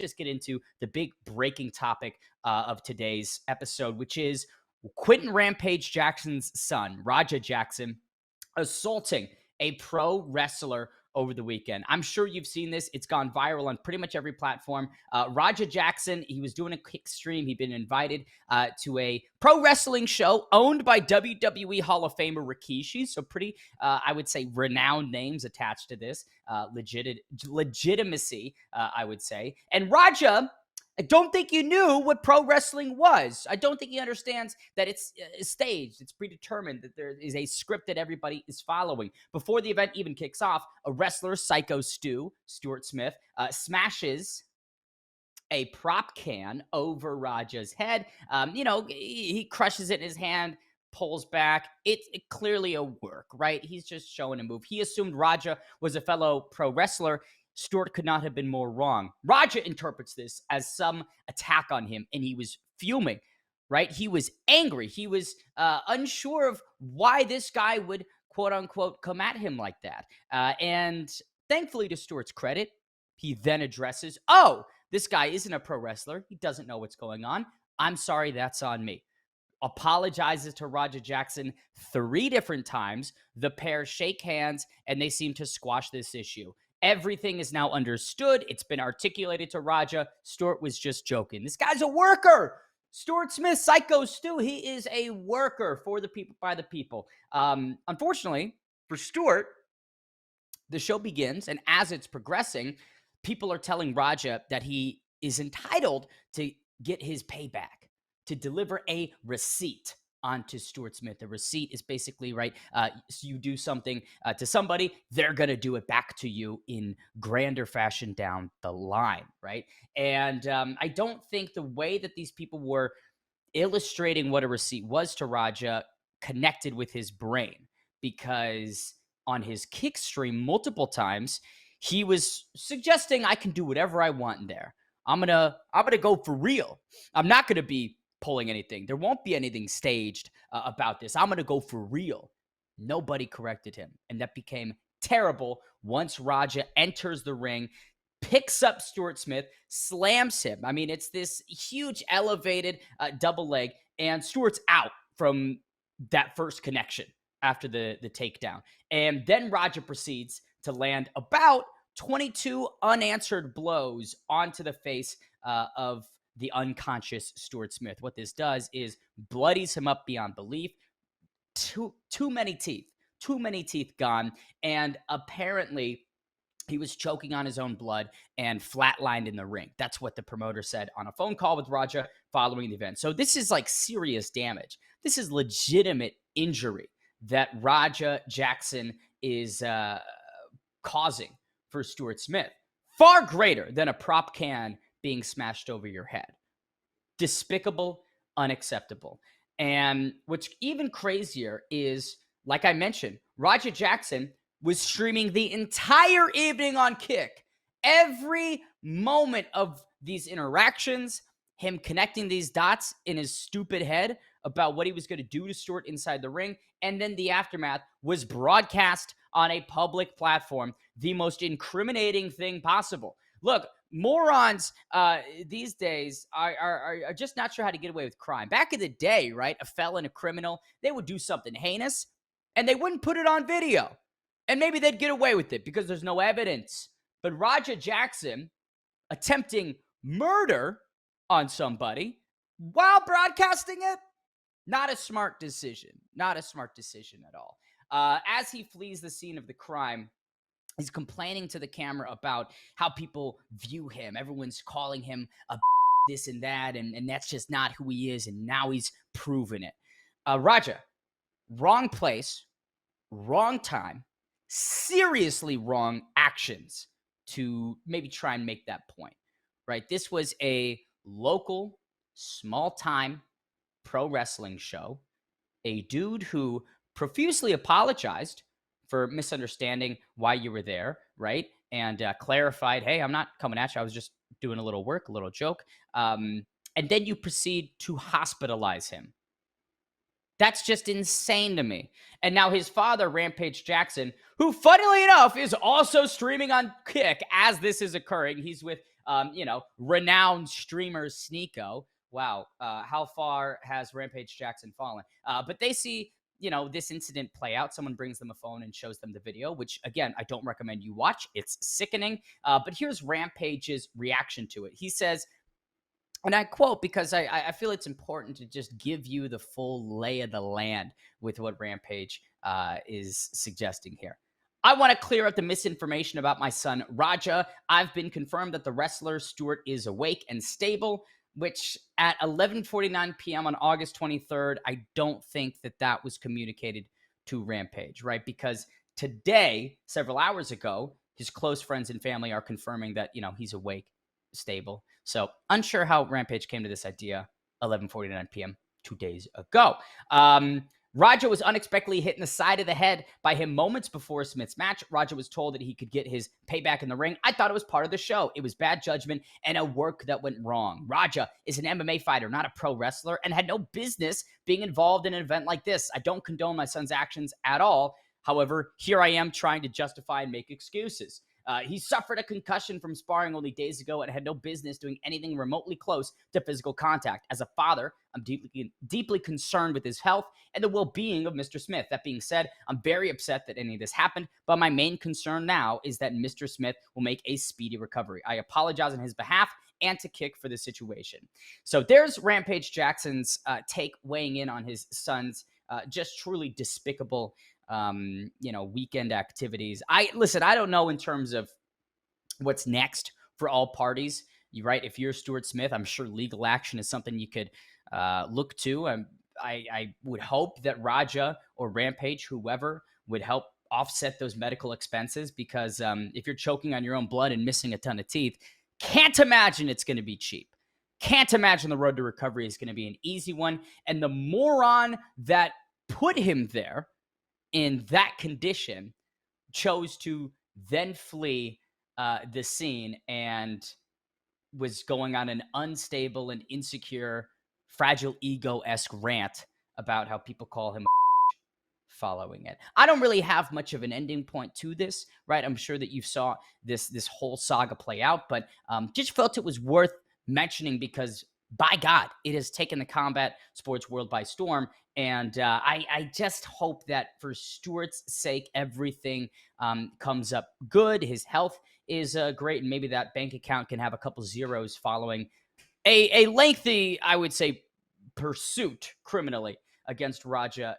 just get into the big breaking topic of today's episode, which is Quinton Rampage Jackson's son, Raja Jackson, assaulting a pro wrestler over the weekend. I'm sure you've seen this. It's gone viral on pretty much every platform. Raja Jackson, he was doing a kick stream. He'd been invited to a pro wrestling show owned by WWE Hall of Famer Rikishi. So pretty, I would say, renowned names attached to this. Legitimacy, I would say. And Raja, I don't think he knew what pro wrestling was. I don't think he understands that it's staged, it's predetermined, that there is a script that everybody is following. Before the event even kicks off, a wrestler, Syko Stu, Stuart Smith, smashes a prop can over Raja's head. He crushes it in his hand, pulls back. It's clearly a work, right? He's just showing a move. He assumed Raja was a fellow pro wrestler. Stuart could not have been more wrong. Raja interprets this as some attack on him, and he was fuming, right? He was angry. He was unsure of why this guy would, quote unquote, come at him like that. And thankfully, to Stuart's credit, he then addresses, oh, this guy isn't a pro wrestler. He doesn't know what's going on. I'm sorry, that's on me. Apologizes to Raja Jackson 3 different times. The pair shake hands, and they seem to squash this issue. Everything is now understood. It's been articulated to Raja. Stuart was just joking. This guy's a worker. Stuart Smith, Syko Stu, he is a worker for the people, by the people. Unfortunately, for Stuart, the show begins, and as it's progressing, people are telling Raja that he is entitled to get his payback, to deliver a receipt onto Stuart Smith. The receipt is basically, right, so you do something to somebody, they're going to do it back to you in grander fashion down the line, right? And I don't think the way that these people were illustrating what a receipt was to Raja connected with his brain, because on his kick stream multiple times, he was suggesting, I can do whatever I want in there. I'm gonna go for real. I'm not gonna be pulling anything. There won't be anything staged about this. I'm going to go for real. Nobody corrected him. And that became terrible once Raja enters the ring, picks up Stuart Smith, slams him. I mean, it's this huge elevated double leg, and Stuart's out from that first connection after the takedown. And then Raja proceeds to land about 22 unanswered blows onto the face of the unconscious Stuart Smith. What this does is bloodies him up beyond belief. Too many teeth gone. And apparently he was choking on his own blood and flatlined in the ring. That's what the promoter said on a phone call with Raja following the event. So this is like serious damage. This is legitimate injury that Raja Jackson is causing for Stuart Smith. Far greater than a prop can being smashed over your head. Despicable, unacceptable. And what's even crazier is, like I mentioned, Raja Jackson was streaming the entire evening on Kick. Every moment of these interactions, him connecting these dots in his stupid head about what he was going to do to Stuart inside the ring, and then the aftermath was broadcast on a public platform, the most incriminating thing possible. Look, morons these days are just not sure how to get away with crime. Back in the day, right, a felon, a criminal, they would do something heinous, and they wouldn't put it on video. And maybe they'd get away with it because there's no evidence. But Raja Jackson attempting murder on somebody while broadcasting it, not a smart decision. Not a smart decision at all. As he flees the scene of the crime, he's complaining to the camera about how people view him. Everyone's calling him a this and that, and that's just not who he is, and now he's proven it. Raja, wrong place, wrong time, seriously wrong actions to maybe try and make that point, right? This was a local, small-time pro wrestling show. A dude who profusely apologized for misunderstanding why you were there, right? And clarified, hey, I'm not coming at you. I was just doing a little work, a little joke. And then you proceed to hospitalize him. That's just insane to me. And now his father, Rampage Jackson, who funnily enough is also streaming on Kick as this is occurring. He's with renowned streamer Sneeko. Wow, how far has Rampage Jackson fallen? But they see, this incident play out. Someone brings them a phone and shows them the video, which, again, I don't recommend you watch. It's sickening. But here's Rampage's reaction to it. He says, and I quote, because I feel it's important to just give you the full lay of the land with what Rampage is suggesting here. I want to clear up the misinformation about my son, Raja. I've been confirmed that the wrestler Stuart is awake and stable, which at 11:49 p.m. on August 23rd, I don't think that was communicated to Rampage, right? Because today, several hours ago, his close friends and family are confirming that, he's awake, stable. So unsure how Rampage came to this idea 11:49 p.m. 2 days ago. Raja was unexpectedly hit in the side of the head by him moments before Smith's match. Raja was told that he could get his payback in the ring. I thought it was part of the show. It was bad judgment and a work that went wrong. Raja is an MMA fighter, not a pro wrestler, and had no business being involved in an event like this. I don't condone my son's actions at all. However, here I am trying to justify and make excuses. He suffered a concussion from sparring only days ago and had no business doing anything remotely close to physical contact. As a father, I'm deeply concerned with his health and the well-being of Mr. Smith. That being said, I'm very upset that any of this happened, but my main concern now is that Mr. Smith will make a speedy recovery. I apologize on his behalf and to Kick for the situation. So there's Rampage Jackson's take weighing in on his son's just truly despicable weekend activities. I don't know in terms of what's next for all parties. You're right. If you're Stuart Smith, I'm sure legal action is something you could look to. I would hope that Raja or Rampage, whoever, would help offset those medical expenses, because if you're choking on your own blood and missing a ton of teeth, can't imagine it's going to be cheap. Can't imagine the road to recovery is going to be an easy one. And the moron that put him there in that condition chose to then flee the scene and was going on an unstable and insecure, fragile ego-esque rant about how people call him following it. I don't really have much of an ending point to this, right? I'm sure that you saw this whole saga play out, but just felt it was worth mentioning because, by God, it has taken the combat sports world by storm. And I just hope that for Stuart's sake, everything comes up good. His health is great, and maybe that bank account can have a couple zeros following a lengthy, I would say, pursuit criminally against Raja